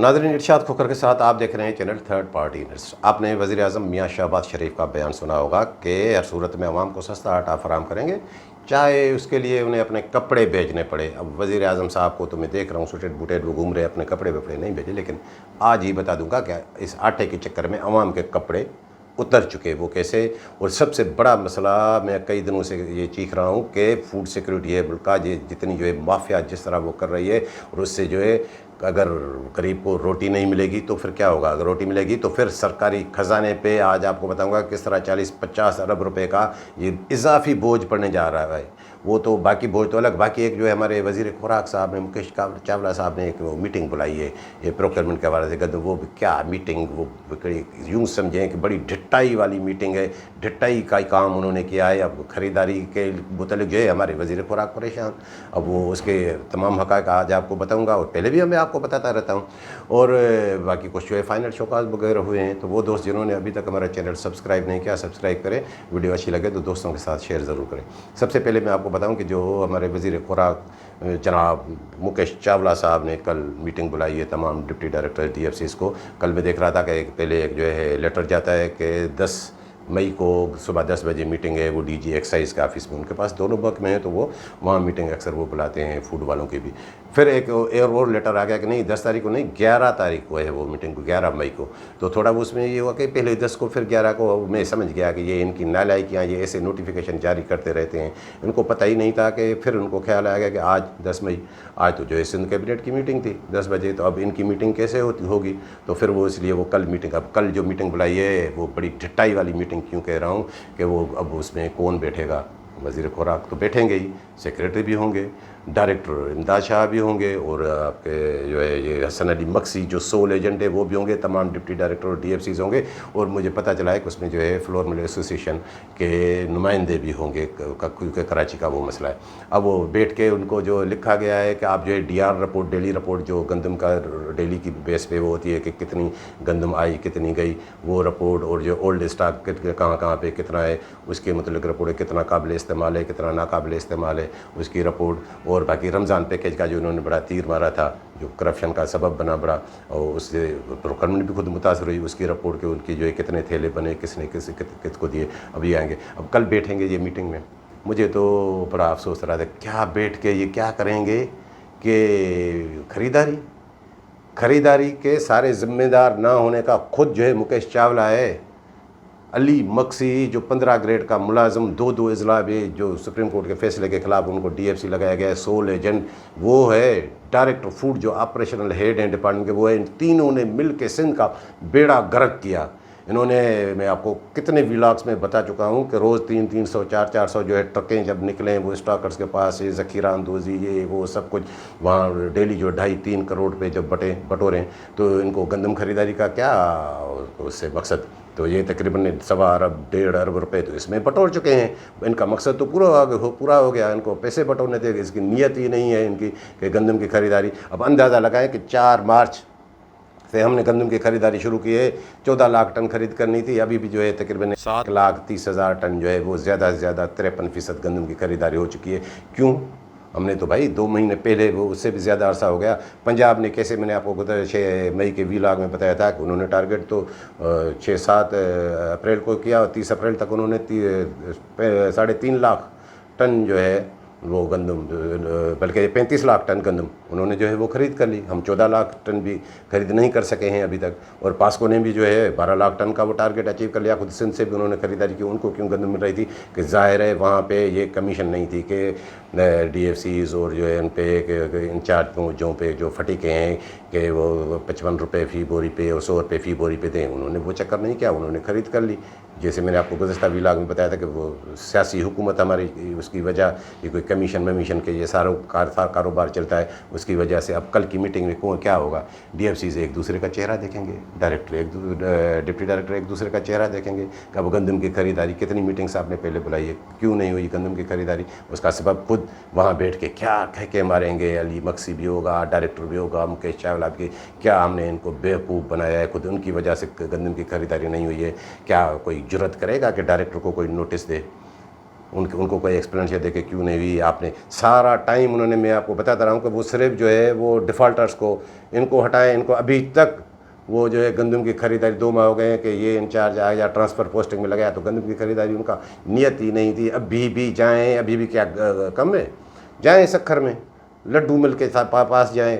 नाज़रीन, इरशाद खोखर के साथ आप देख रहे हैं चैनल थर्ड पार्टी न्यूज़। आपने वज़ीर-ए-आज़म मियां शहबाज शरीफ का बयान सुना होगा कि हर सूरत में अवाम को सस्ता आटा फराम करेंगे, चाहे उसके लिए उन्हें अपने कपड़े बेचने पड़े। अब वज़ीर-ए-आज़म साहब को तो मैं देख रहा हूँ सुटेड बुटेड वो घूम रहे, अपने कपड़े वपड़े नहीं भेजे, लेकिन आज ही बता दूंगा कि इस आटे के चक्कर में अवाम के कपड़े उतर चुके, वो कैसे। और सबसे बड़ा मसला, मैं कई दिनों से ये चीख रहा हूँ कि फूड सिक्योरिटी है मुल्क का, ये जितनी जो है माफिया जिस तरह वो कर रही है, और उससे जो है अगर गरीब को रोटी नहीं मिलेगी तो फिर क्या होगा। अगर रोटी मिलेगी तो फिर सरकारी ख़जाने पे आज आपको बताऊंगा किस तरह 40-50 अरब रुपए का ये इजाफी बोझ पड़ने जा रहा है। वो तो बाकी बोझ तो अलग, बाकी एक जो है हमारे वज़ीर खुराक साहब ने, मुकेश चावला साहब ने एक मीटिंग बुलाई है ये प्रोक्योरमेंट के हवाले से। वो क्या मीटिंग, वो यूँ समझें कि बड़ी ढिट्टाई वाली मीटिंग है, ढिट्टाई का ही काम उन्होंने किया है। अब ख़रीदारी के मुतल्लिक़ जो है हमारे वज़ीर खुराक परेशान, अब वो उसके तमाम हक़ाइक़ आज आपको बताऊँगा, और पहले भी मैं आपको बताता रहता हूँ। और बाकी कुछ जो है फाइनल शोकाज वगैरह हुए हैं, तो वो दोस्त जिन्होंने अभी तक हमारा चैनल सब्सक्राइब नहीं किया, सब्सक्राइब करें। वीडियो अच्छी लगे तो दोस्तों के साथ शेयर ज़रूर करें। सबसे पहले मैं आपको बताऊं कि जो हमारे वज़ीर खुराक जनाब मुकेश चावला साहब ने कल मीटिंग बुलाई है तमाम डिप्टी डायरेक्टर DFCs को। कल मैं देख रहा था कि पहले एक जो है लेटर जाता है कि 10 मई को सुबह 10 बजे मीटिंग है, वो DG एक्साइज़ के ऑफिस में, उनके पास दोनों वर्क में है, तो वो वहाँ मीटिंग अक्सर वो बुलाते हैं फूड वालों की भी। फिर एक और लेटर आ गया कि नहीं 10 तारीख को नहीं 11 तारीख को है वो मीटिंग, को 11 मई को। तो थोड़ा वो उसमें ये हुआ कि पहले 10 को फिर 11 को मैं समझ गया कि ये इनकी नालायकियाँ, ये ऐसे नोटिफिकेशन जारी करते रहते हैं, इनको पता ही नहीं था कि फिर उनको ख्याल आ गया कि आज 10 मई, आज तो जो है सिंध कैबिनेट की मीटिंग थी 10 बजे, तो अब इनकी मीटिंग कैसे होगी। तो फिर वो इसलिए वो कल मीटिंग, अब कल जो मीटिंग बुलाई है वो बड़ी ढिट्टाई वाली मीटिंग क्यों कह रहा हूँ कि वो अब उसमें कौन बैठेगा, वज़ीर खुराक तो बैठेंगे ही, सेक्रेटरी भी होंगे, डायरेक्टर इमदाद शाह भी होंगे, और आपके जो है ये हसन अली मक्सी जो सोल एजेंट है वो भी होंगे, तमाम डिप्टी डायरेक्टर और DFCs होंगे। और मुझे पता चला है कि उसमें जो है फ्लोर मिल एसोसिएशन के नुमाइंदे भी होंगे, क्योंकि कराची का वो मसला है। अब वो बैठ के उनको जो लिखा गया है कि आप जो है DR रिपोर्ट, डेली रिपोर्ट जो गंदम का डेली की बेस पे वो होती है कि कितनी गंदम आई कितनी गई, वो रिपोर्ट, और जो ओल्ड स्टॉक कहाँ कहाँ पे कितना है उसके मतलब रिपोर्ट है, कितना काबिल इस्तेमाल है कितना नाकाबिल इस्तेमाल है उसकी रिपोर्ट। और बाकी रमज़ान पैकेज का जो उन्होंने बड़ा तीर मारा था, जो करप्शन का सबब बना बड़ा, और उससे प्रोक्योरमेंट भी खुद मुतासर हुई, उसकी रिपोर्ट के उनकी जो है कितने थैले बने, किसने किसको दिए। अब ये आएंगे, अब कल बैठेंगे ये मीटिंग में। मुझे तो बड़ा अफसोस रहा था, क्या बैठ के ये क्या करेंगे कि ख़रीदारी के सारे ज़िम्मेदार ना होने का खुद जो है मुकेश चावला है। अली मक्सी जो 15 ग्रेड का मुलाजम, 2 इजला भी जो सुप्रीम कोर्ट के फैसले के खिलाफ उनको DFC लगाया गया है, सोल एजेंट वो है, डायरेक्टर फूड जो ऑपरेशनल हेड हैं डिपार्टमेंट के वो है। इन तीनों ने मिल के सिंध का बेड़ा गर्क किया। इन्होंने, मैं आपको कितने व्लॉग्स में बता चुका हूँ कि रोज़ 300 400 जो है ट्रकें जब निकलें वो स्टॉकर्स के पास, ये ज़ख़ीरा अंदोज़ी ये वो सब कुछ वहाँ डेली जो 2.5-3 करोड़ पे जब बटोरें, तो इनको गंदम खरीदारी का क्या उससे मकसद। तो ये तकरीबन 1.25 अरब 1.5 अरब रुपए तो इसमें बटोर चुके हैं। इनका मकसद तो पूरा हो गया, इनको पैसे बटोरने थे, इसकी नीयत ही नहीं है इनकी कि गंदम की ख़रीदारी। अब अंदाज़ा लगाएं कि 4 मार्च से हमने गंदम की ख़रीदारी शुरू की है, 14 लाख टन खरीद करनी थी, अभी भी जो है तकरीबन 7,30,000 टन जो है वो ज़्यादा से ज़्यादा 53% गंदम की ख़रीदारी हो चुकी है। क्यों? हमने तो भाई 2 महीने पहले, वो उससे भी ज़्यादा अरसा हो गया। पंजाब ने कैसे, मैंने आपको 6 मई के व्लॉग में बताया था कि उन्होंने टारगेट तो 6-7 अप्रैल को किया, और 30 अप्रैल तक उन्होंने 3.5 लाख टन जो है वो गंदम, बल्कि 35 लाख टन गंदम उन्होंने जो है वो ख़रीद कर ली। हम 14 लाख टन भी खरीद नहीं कर सके हैं अभी तक। और पास्को ने भी जो है 12 लाख टन का वो टारगेट अचीव कर लिया। खुद सिंध से भी उन्होंने ख़रीदारी की। उनको क्यों गंदम मिल रही थी कि ज़ाहिर है वहाँ पे ये कमीशन नहीं थी कि DFCs और जो है उन पे इंचार्ज जो पे जो फटीके हैं कि वो 55 रुपये फ़ी बोरी पे और 100 रुपये फ़ी बोरी पे दें, उन्होंने वो चक्कर नहीं किया, उन्होंने ख़रीद कर ली। जैसे मैंने आपको गुज़श्ता व्लॉग में बताया था कि वो सियासी हुकूमत हमारी, उसकी वजह ये कोई कमीशन वमीशन के ये सारा कारोबार चलता है, उसकी वजह से। अब कल की मीटिंग में कौन क्या होगा, DFCs एक दूसरे का चेहरा देखेंगे, डिप्टी डायरेक्टर एक दूसरे का चेहरा देखेंगे कि अब गंदम की खरीदारी कितनी मीटिंग्स आपने पहले बुलाई है, क्यों नहीं हुई गंदम की खरीदारी। उसका सबब खुद वहाँ बैठ के क्या कह के मारेंगे। अली मक्सी भी होगा, डायरेक्टर भी होगा, मुकेश चावला भी, क्या हमने इनको बेवकूफ़ बनाया है, खुद उनकी वजह से गंदम की खरीदारी नहीं हुई है। क्या कोई जुर्रत करेगा कि डायरेक्टर को कोई नोटिस दे। उनको कोई एक्सप्लेनेशन दे के क्यों नहीं हुई आपने सारा टाइम उन्होंने, मैं आपको बताता रहा हूँ कि वो सिर्फ जो है वो डिफ़ॉल्टर्स को इनको हटाएं, इनको अभी तक वो जो है गंदम की खरीदारी 2 माह हो गए हैं कि ये इंचार्ज आया या ट्रांसफ़र पोस्टिंग में लगाया, तो गंदम की खरीदारी उनका नियत ही नहीं थी। अभी भी जाएँ, अभी भी क्या कम है, जाएँ सखर में लड्डू मिल के पास जाएँ,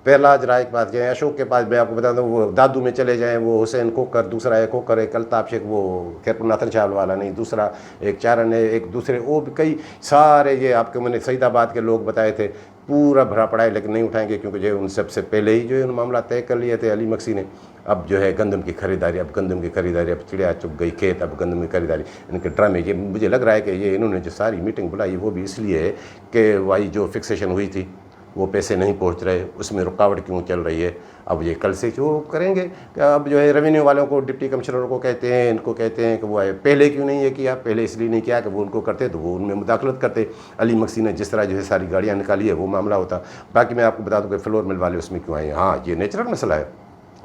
पहलाज राय के पास जाएँ, अशोक के पास, मैं आपको बता दूँ वो दादू में चले जाएँ, वो हुसैन खोकर, दूसरा एक खोकर, एक अल्ताफ शेख, वो खैरपुरनाथन चावल वाला नहीं, दूसरा एक चारण है, एक दूसरे वो भी कई सारे ये आपके मैंने सईदाबाद के लोग बताए थे, पूरा भरा पड़ा है, लेकिन नहीं उठाएंगे क्योंकि जो उन सबसे पहले ही जो है मामला तय कर लिए थे अली मक्सी ने। अब जो है गंदम की खरीदारी, अब गंदम की खरीदारी, अब चिड़िया चुग गई खेत, अब गंदम की खरीदारी, इनके ड्रामे। ये मुझे लग रहा है कि ये इन्होंने जो सारी मीटिंग बुलाई वो भी इसलिए है कि वही जो फिक्सेशन हुई थी वो पैसे नहीं पहुंच रहे, उसमें रुकावट क्यों चल रही है। अब ये कल से जो करेंगे, अब जो है रेवेन्यू वालों को, डिप्टी कमिश्नरों को कहते हैं, इनको कहते हैं कि वो आए, पहले क्यों नहीं ये किया, पहले इसलिए नहीं किया कि वो उनको करते तो वो उनमें मुदाखलत करते। अली मक्सी ने जिस तरह जो है सारी गाड़ियाँ निकाली है वो मामला होता। बाकी मैं आपको बता दूँ कि फ्लोर मिल वाले उसमें क्यों आए। हाँ, ये नेचुरल मसला है।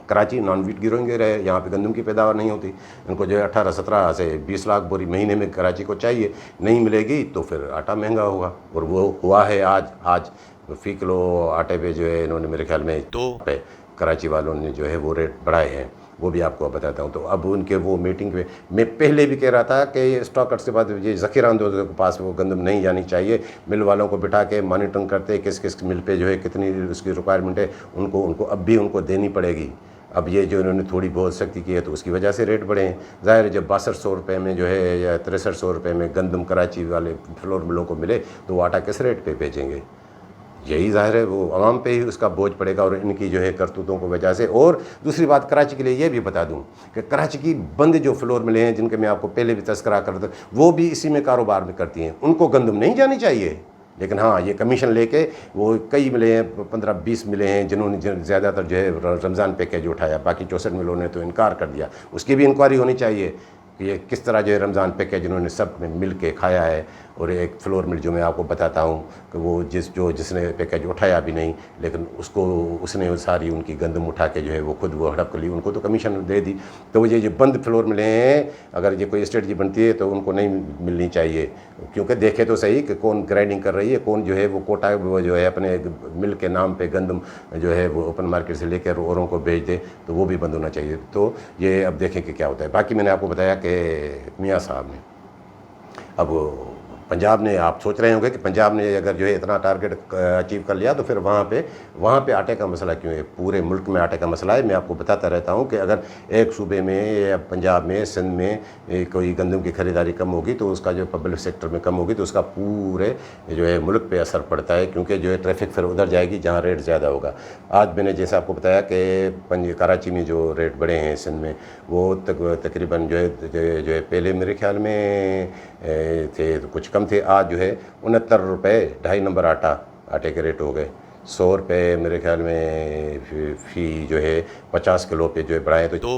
कराची नॉन वीट गिरोइंग रहे, यहाँ पे गंदम की पैदावार नहीं होती, इनको जो है 18-17 से 20 लाख बोरी महीने में कराची को चाहिए, नहीं मिलेगी तो फिर आटा महंगा होगा। और वो हुआ है आज फ़ी किलो आटे पे जो है इन्होंने मेरे ख्याल में 2 पे कराची वालों ने जो है वो रेट बढ़ाए हैं, वो भी आपको बताता हूँ। तो अब उनके वो मीटिंग पे मैं पहले भी कह रहा था कि स्टॉकर्स के बाद ये ज़ख़ीरा अंदोज़ों के पास वो गंदम नहीं जानी चाहिए, मिल वालों को बिठा के मॉनिटरिंग करते किस किस मिल पे जो है कितनी उसकी रिक्वायरमेंट है, उनको अब भी उनको देनी पड़ेगी। अब ये जो इन्होंने थोड़ी बहुत सख्ती की है तो उसकी वजह से रेट बढ़े हैं। ज़ाहिर है जब 6200 रुपये में जो है या 6300 रुपये में गंदम कराची वाले फ्लोर मिलों को मिले तो वो आटा किस रेट पे बेचेंगे। यही ज़ाहिर है वो आवाम पे ही उसका बोझ पड़ेगा और इनकी जो है करतूतों को वजह से। और दूसरी बात कराची के लिए ये भी बता दूं कि कराची की बंद जो फ्लोर मिले हैं जिनके मैं आपको पहले भी तस्करा करता वो भी इसी में कारोबार में करती हैं, उनको गंदम नहीं जानी चाहिए। लेकिन हाँ, ये कमीशन लेके वो कई मिले हैं, 15-20 मिले हैं जिन्होंने ज़्यादातर जो है रमज़ान पैकेज उठाया, बाकी 64 मिलों ने तो इनकार कर दिया। उसकी भी इंक्वायरी होनी चाहिए कि ये किस तरह जो है रमज़ान पैकेज इन्होंने सब में मिल के खाया है। और एक फ्लोर मिल जो मैं आपको बताता हूँ कि वो जिसने पैकेज उठाया भी नहीं, लेकिन उसने सारी उनकी गंदम उठा के जो है वो खुद वो हड़प कर ली, उनको तो कमीशन दे दी। तो ये जो बंद फ्लोर मिले हैं, अगर ये कोई स्ट्रेटजी बनती है तो उनको नहीं मिलनी चाहिए, क्योंकि देखे तो सही कि कौन ग्राइंडिंग कर रही है, कौन जो है वो कोटा वो जो है अपने मिल के नाम पे गंदम जो है वो ओपन मार्केट से लेकर औरों को बेच दे, तो वो भी बंद होना चाहिए। तो ये अब देखें कि क्या होता है। बाकी मैंने आपको बताया कि मियाँ साहब ने अब पंजाब ने, आप सोच रहे होंगे कि पंजाब ने अगर जो है इतना टारगेट अचीव कर लिया तो फिर वहाँ पे आटे का मसला क्यों है। पूरे मुल्क में आटे का मसला है। मैं आपको बताता रहता हूँ कि अगर एक सूबे में या पंजाब में, सिंध में कोई गंदम की ख़रीदारी कम होगी तो उसका जो पब्लिक सेक्टर में कम होगी तो उसका पूरे जो है मुल्क पे असर पड़ता है, क्योंकि जो है ट्रैफिक फिर उधर जाएगी जहाँ रेट ज़्यादा होगा। आज मैंने जैसे आपको बताया कि कराची में जो रेट बढ़े हैं सिंध में, वो तकरीबन जो है पहले मेरे ख्याल में थे तो कुछ कम थे, आज जो है 69 रुपये 2.5 नंबर आटे के रेट हो गए। 100 रुपये मेरे ख्याल में फी जो है 50 किलो पे जो है बढ़ाए तो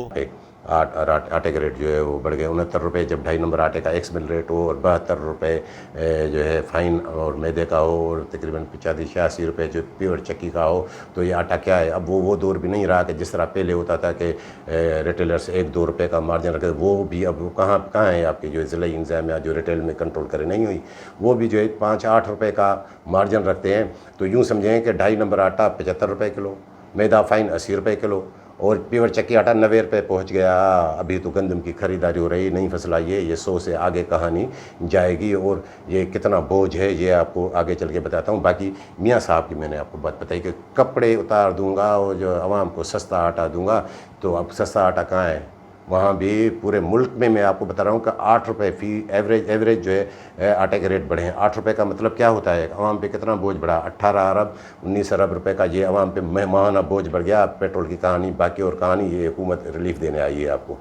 आटे के रेट जो है वो बढ़ गए। 69 रुपये जब 2.5 नंबर आटे का एक्स मिल रेट हो, और 72 रुपये जो है फाइन और मैदे का हो, और तकरीबन 85-86 रुपये जो प्योर चक्की का हो, तो ये आटा क्या है। अब वो दौर भी नहीं रहा कि जिस तरह पहले होता था कि रिटेलर्स 1-2 रुपये का मार्जिन रखे, वो भी अब कहाँ है आपकी जो ज़िला इंतज़ामिया जो रिटेल में कंट्रोल करे नहीं हुई, वो भी जो है 5-8 रुपये का मार्जिन रखते हैं। तो यूँ समझें कि 2.5 नंबर आटा 75 रुपये किलो, मैदा फाइन 80 रुपये किलो, और प्योर चक्की आटा 90 रुपये पहुँच गया। अभी तो गंदम की खरीदारी हो रही, नई फसल आई है, ये 100 से आगे कहानी जाएगी, और ये कितना बोझ है ये आपको आगे चल के बताता हूँ। बाकी मियाँ साहब की मैंने आपको बात बताई कि कपड़े उतार दूँगा और जो आवाम को सस्ता आटा दूँगा, तो अब सस्ता आटा कहाँ है। वहाँ भी पूरे मुल्क में मैं आपको बता रहा हूँ कि 8 रुपये फी एवरेज जो है आटे के रेट बढ़े हैं। 8 रुपये का मतलब क्या होता है, आवाम पे कितना बोझ बढ़ा, 18-19 अरब रुपए का ये आवाम पे माहाना बोझ बढ़ गया। पेट्रोल की कहानी बाकी, और कहानी ये हुकूमत रिलीफ देने आई है आपको।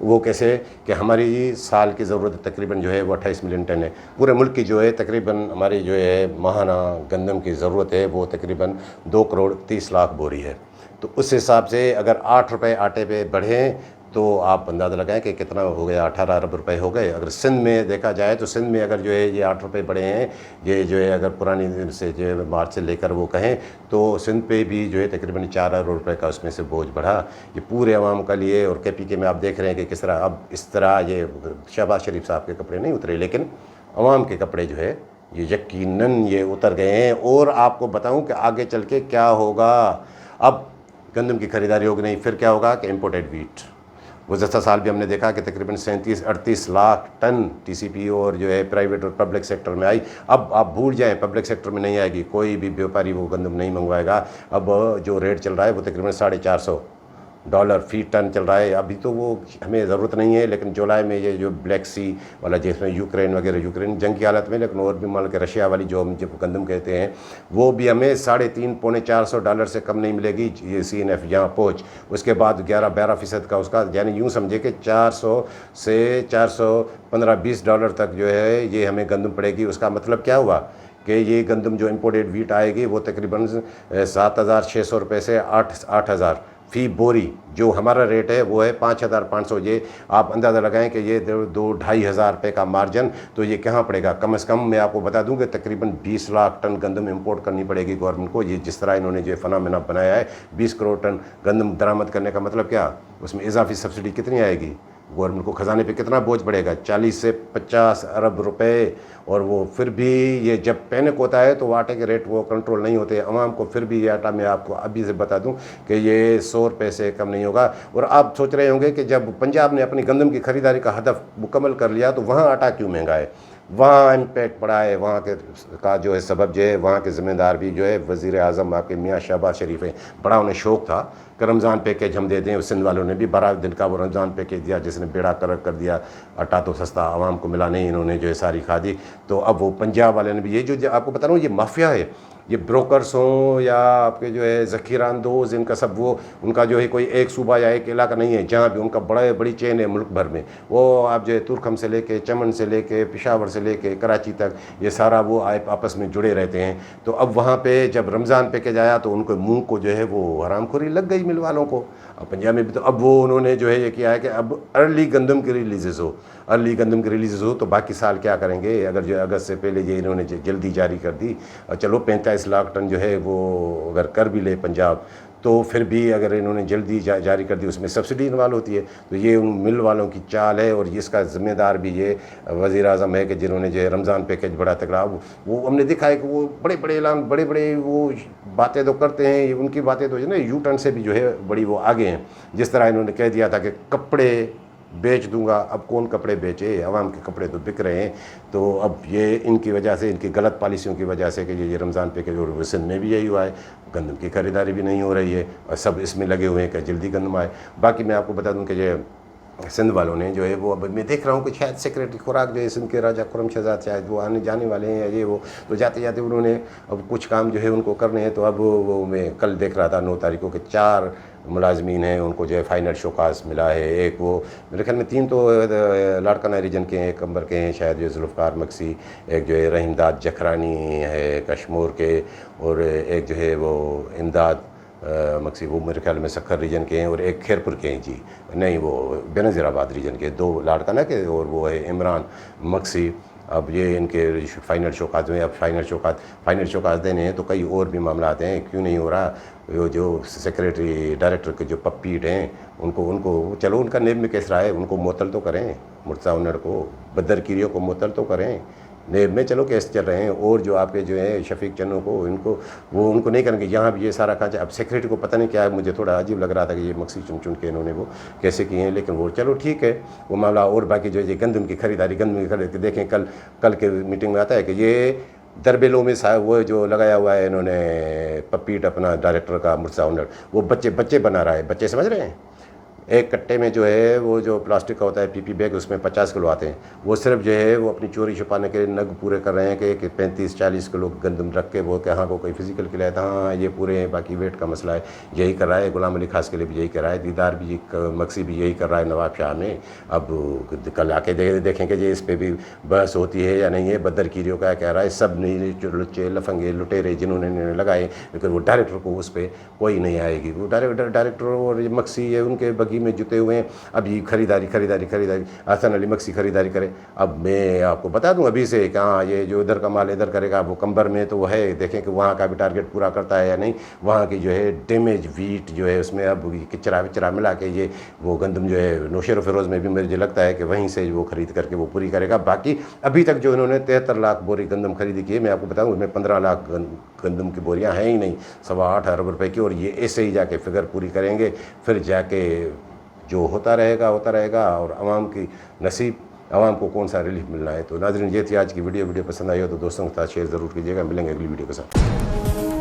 वो कैसे कि हमारी साल की ज़रूरत तकरीबन जो है वो 28 मिलियन टन है। पूरे मुल्क की जो है तकरीबन हमारी जो है माहाना गंदम की ज़रूरत है वो तकरीबन 2 करोड़ 30 लाख बोरी है। तो उस हिसाब से अगर 8 रुपये आटे पे बढ़ें तो आप अंदाज़ा लगाएं कि कितना हो गया, 18 अरब रुपए हो गए। अगर सिंध में देखा जाए तो सिंध में अगर जो है ये 8 रुपये बढ़े हैं, ये जो है अगर पुरानी दिन से जो है मार्च से लेकर वो कहें तो सिंध पे भी जो है तकरीबन 4 अरब रुपए का उसमें से बोझ बढ़ा। ये पूरे अवाम का लिए। और KPK में आप देख रहे हैं कि किस तरह अब इस तरह ये शहबाज शरीफ साहब के कपड़े नहीं उतरे, लेकिन आवाम के कपड़े जो है ये यकीनन ये उतर गए हैं। और आपको बताऊं कि आगे चल के क्या होगा। अब गंदम की खरीदारी होगी नहीं, फिर क्या होगा कि इम्पोर्टेड वीट। गुज़श्ता साल भी हमने देखा कि तकरीबन 37-38 लाख टन TCP और जो है प्राइवेट और पब्लिक सेक्टर में आई। अब आप भूल जाएं, पब्लिक सेक्टर में नहीं आएगी, कोई भी व्यापारी वो गंदम नहीं मंगवाएगा। अब जो रेट चल रहा है वो तकरीबन $450 फी टन चल रहा है। अभी तो वो हमें ज़रूरत नहीं है, लेकिन जुलाई में ये जो ब्लैक सी वाला जिसमें यूक्रेन वगैरह, यूक्रेन जंग की हालत में, लेकिन और भी मान के रशिया वाली जो हम जब गंदम कहते हैं वो भी हमें $350-400 से कम नहीं मिलेगी। ये CNF यहाँ पहुँच उसके बाद 11-12% का उसका, यानी यूँ समझे कि 400 से 415-20 तक जो है ये हमें गंदम पड़ेगी। उसका मतलब क्या हुआ कि ये गंदम जो इम्पोर्टेड वीट आएगी वो तकरीबन 7,600 रुपये से 8,000 फ़ी बोरी। जो हमारा रेट है वो है 5,500। ये आप अंदाज़ा लगाएं कि ये 2-2,500 रुपये का मार्जिन, तो ये कहाँ पड़ेगा। कम से कम मैं आपको बता दूं कि तकरीबन 20 लाख टन गंदम इंपोर्ट करनी पड़ेगी गवर्नमेंट को। ये जिस तरह इन्होंने जो फिनोमेना बनाया है 20 करोड़ टन गंदम दरामद करने का मतलब क्या, उसमें इजाफी सब्सिडी कितनी आएगी, गवर्नमेंट को ख़जाने पे कितना बोझ पड़ेगा, 40 से 50 अरब रुपए। और वो फिर भी ये जब पैनिक होता है तो आटे के रेट वो कंट्रोल नहीं होते। अवाम को फिर भी ये आटा मैं आपको अभी से बता दूं कि ये 100 रुपये से कम नहीं होगा। और आप सोच रहे होंगे कि जब पंजाब ने अपनी गंदम की खरीदारी का हदफ मुकम्मल कर लिया तो वहाँ आटा क्यों महंगा है, वहाँ इम्पैक्ट पड़ा है। वहाँ के का जो है सबब जो है, वहाँ के ज़िम्मेदार भी जो है वज़ीर आज़म आपके मियाँ शहबाज शरीफ है। बड़ा उन्हें शौक़ था कि रमज़ान पैकेज हम दे दें। सिंध वालों ने भी 12 दिन का वो रमज़ान पैकेज दिया जिसने बेड़ा कर कर दिया। आटा तो सस्ता आवाम को मिला नहीं, इन्होंने जो है सारी खा दी। तो अब वो पंजाब वाले ने भी, ये जो आपको बता रहा हूँ ये माफिया है, ये ब्रोकर्स हों या आपके जो है ज़ख़ीरा अंदोज़, इनका सब वो उनका जो है कोई एक सूबा या एक इलाका नहीं है, जहाँ भी उनका बड़ी चेन है मुल्क भर में। वो आप जो है तुर्खम से लेके चमन से लेके पेशावर से लेके कराची तक ये सारा वो आपस में जुड़े रहते हैं। तो अब वहाँ पे जब रमज़ान पैकेज आया तो उनको मुँह को जो है वो हरामखोरी लग गई मिल वालों को। अब पंजाब में भी तो अब वो उन्होंने जो है ये किया है कि अब अर्ली गंदम की रिलीज़ हो तो बाकी साल क्या करेंगे। अगर जो अगस्त से पहले ये इन्होंने जल्दी जारी कर दी, और चलो 45 लाख टन जो है वो अगर कर भी ले पंजाब, तो फिर भी अगर इन्होंने जल्दी जारी कर दी उसमें सब्सिडी इन्वॉल्व होती है। तो ये उन मिल वालों की चाल है और इसका ज़िम्मेदार भी ये वज़ीर आज़म है कि जिन्होंने जो है रमज़ान पैकेज बड़ा तगड़ा, वो हमने देखा है कि वो बड़े बड़े ऐलान, बड़े बड़े वो बातें तो करते हैं। उनकी बातें तो जो है ना यू टर्न से भी जो है बड़ी वो आगे हैं। जिस तरह इन्होंने कह दिया था कि कपड़े बेच दूंगा, अब कौन कपड़े बेचे, आवाम के कपड़े तो बिक रहे हैं। तो अब ये इनकी वजह से, इनकी गलत पॉलिसियों की वजह से कि ये रमज़ान पैकेज, और सिंध में भी यही हुआ है, गंदम की खरीदारी भी नहीं हो रही है और सब इसमें लगे हुए हैं कि जल्दी गंदम आए। बाकी मैं आपको बता दूं कि ये सिंध वालों ने जो है वो, अब मैं देख रहा हूँ कि शायद सेक्रेटरी खुराक जो है सिंध के राजा खुरम शहजाद शायद वो आने जाने वाले हैं या ये वो, तो जाते जाते उन्होंने अब कुछ काम जो है उनको करने हैं। तो अब वो मैं कल देख रहा था 9 तारीख को कि 4 मुलाजमीन हैं उनको जो है फाइनल शोकास मिला है। एक वो मेरे ख्याल में 3 तो लाड़काना रीजन के हैं, एक अंबर के हैं शायद, जो जुल्फ़कार मक्सी, एक जो है रहीमदाद जखरानी है कश्मीर के, और एक जो है वो इमदाद मक्सी वो मेरे ख्याल में सखर रीजन के हैं, और एक खैरपुर के हैं जी, नहीं वो बेनज़ीराबाद रीजन के, 2 लाड़काना के, और वो है इमरान मक्सी। अब ये इनके फाइनल शौकात में, अब फाइनल शौकात देने हैं तो कई और भी मामला आते हैं, क्यों नहीं हो रहा। वो जो सेक्रेटरी डायरेक्टर के जो पप्पीट हैं उनको चलो उनका नेब में कैस रहा है, उनको मुअत्तल तो करें, मुर्तज़ा उन्नड़ को, बदरकीरियों को मुअत्तल तो करें, नेब में चलो केस चल रहे हैं। और जो आपके जो है शफीक चन्नू को, उनको नहीं करेंगे। यहाँ भी ये सारा कांचा, अब सेक्रेटरी को पता नहीं क्या है, मुझे थोड़ा अजीब लग रहा था कि ये मक्सी चुन के इन्होंने वो कैसे किए हैं, लेकिन वो चलो ठीक है वो मामला। और बाकी जो है गंदम की खरीदारी देखें, कल के मीटिंग में आता है कि ये दरबेलों में वो जो लगाया हुआ है इन्होंने पपीट अपना डायरेक्टर का मुर्तज़ा उन्नड़, वो बच्चे बना रहा है, बच्चे समझ रहे हैं। एक कट्टे में जो है वो जो प्लास्टिक का होता है PP बैग, उसमें 50 किलो आते हैं। वो सिर्फ जो है वो अपनी चोरी छुपाने के नग पूरे कर रहे हैं कि 35-40 किलो गंदम रख के वो कहाँ को कोई फिजिकल के लिए हाँ ये पूरे हैं, बाकी वेट का मसला है। यही कर रहा है गुलाम अली खास के लिए भी यही कर रहा है, दीदार भी मक्सी भी यही कर रहा है नवाब शाह में। अब कल आके देखेंगे जी इस पर भी बहस होती है या नहीं है। बदरकीरियों का क्या कह रहा है, सब नहीं लुच्चे लफंगे लुटेरे जिन्होंने लगाए, लेकिन वो डायरेक्टर को उस पर कोई नहीं आएगी। वो डायरेक्टर और मक्सी है उनके बगी ही में जुटे हुए हैं। अभी खरीदारी खरीदारी खरीदारी, हसन अली मक्सी खरीदारी करे। अब मैं आपको बता दूं अभी से कि हाँ ये जो इधर का माल इधर करेगा, वो कंबर में तो वो है, देखें कि वहाँ का भी टारगेट पूरा करता है या नहीं। वहाँ की जो है डैमेज वीट जो है उसमें अब किचरा विचरा मिला के ये वो गंदम जो है नौशेर फिरोज़ में भी मुझे लगता है कि वहीं से वो खरीद करके वो पूरी करेगा। बाकी अभी तक जो इन्होंने 73 लाख बोरी गंदम खरीदी की है, मैं आपको बताऊँ उसमें 15 लाख गंदम की बोरियाँ हैं ही नहीं, 8.25 अरब रुपए की। और ये ऐसे ही जाके फिगर पूरी करेंगे, फिर जाके जो होता रहेगा। और आवाम की नसीब, आवाम को कौन सा रिलीफ मिलना है। तो नाज़रीन ये थी आज की वीडियो पसंद आई हो तो दोस्तों के साथ शेयर ज़रूर कीजिएगा। मिलेंगे अगली वीडियो के साथ।